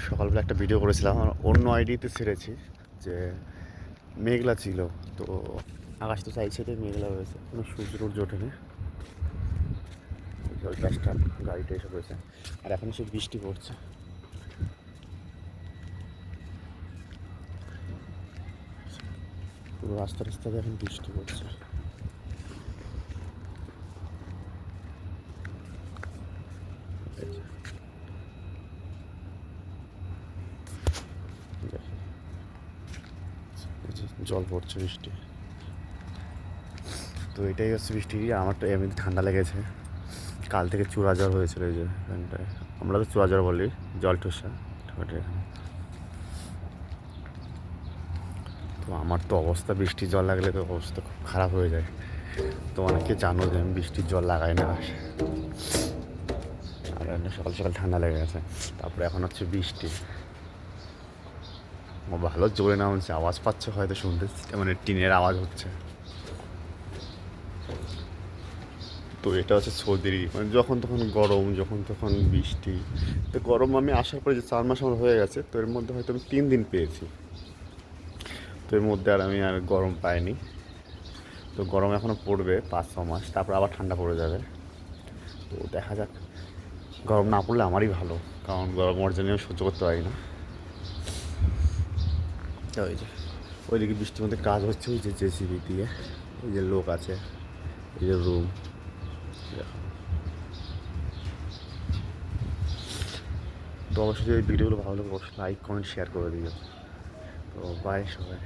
সকালবেলা একটা ভিডিও করেছিলাম, আর অন্য আইডিতে ছেড়েছি যে মেঘলা ছিল। তো আকাশ তো চাইছে তো মেঘলা হয়েছে, কোনো সূর্য টুর্য ওঠেনি। ওই গাছটা গাড়িটা এসে রয়েছে, আর এখন সে বৃষ্টি পড়ছে। পুরো রাস্তা রাস্তাতে এখন বৃষ্টি পড়ছে। জল পড়ছে বৃষ্টি। তো এটাই হচ্ছে বৃষ্টি। আমার তো এমনি ঠান্ডা লেগেছে, কাল থেকে চূড়া জ্বর হয়েছিল। এই যে এখানটায় আমরা তো চূড়া জ্বর বলি, জল ঠোসা এখানে। তো আমার তো অবস্থা, বৃষ্টির জল লাগলে তো অবস্থা খুব খারাপ হয়ে যায়। তো অনেকে জানো যে আমি বৃষ্টির জল লাগাই না, আর সকাল সকাল ঠান্ডা লেগে গেছে। তারপরে এখন হচ্ছে বৃষ্টি, ভালো জোরে না হচ্ছে, আওয়াজ পাচ্ছে হয়তো শুনতে, মানে টিনের আওয়াজ হচ্ছে। তো এটা হচ্ছে সৌদির, মানে যখন তখন গরম, যখন তখন বৃষ্টি। তো গরম আমি আসার পরে যে 4 মাস আমার হয়ে গেছে, তো এর মধ্যে হয়তো আমি 3 দিন পেয়েছি। তো এর মধ্যে আর গরম পাইনি। তো গরম এখনও পড়বে 5-6 মাস, তারপর আবার ঠান্ডা পড়ে যাবে। তো দেখা যাক, গরম না পড়লে আমারই ভালো, কারণ গরম ওর জন্য আমি সহ্য করতে পারি না। ওই যে ওইদিকে বৃষ্টির মধ্যে কাজ হচ্ছে, ওই যে জেসিবি দিয়ে, এই যে লোক আছে, এই যে রুম। তো অবশ্যই এই ভিডিওগুলো ভালো লাগলে অবশ্যই লাইক কমেন্ট শেয়ার করে দিও। তো বাই সবাই।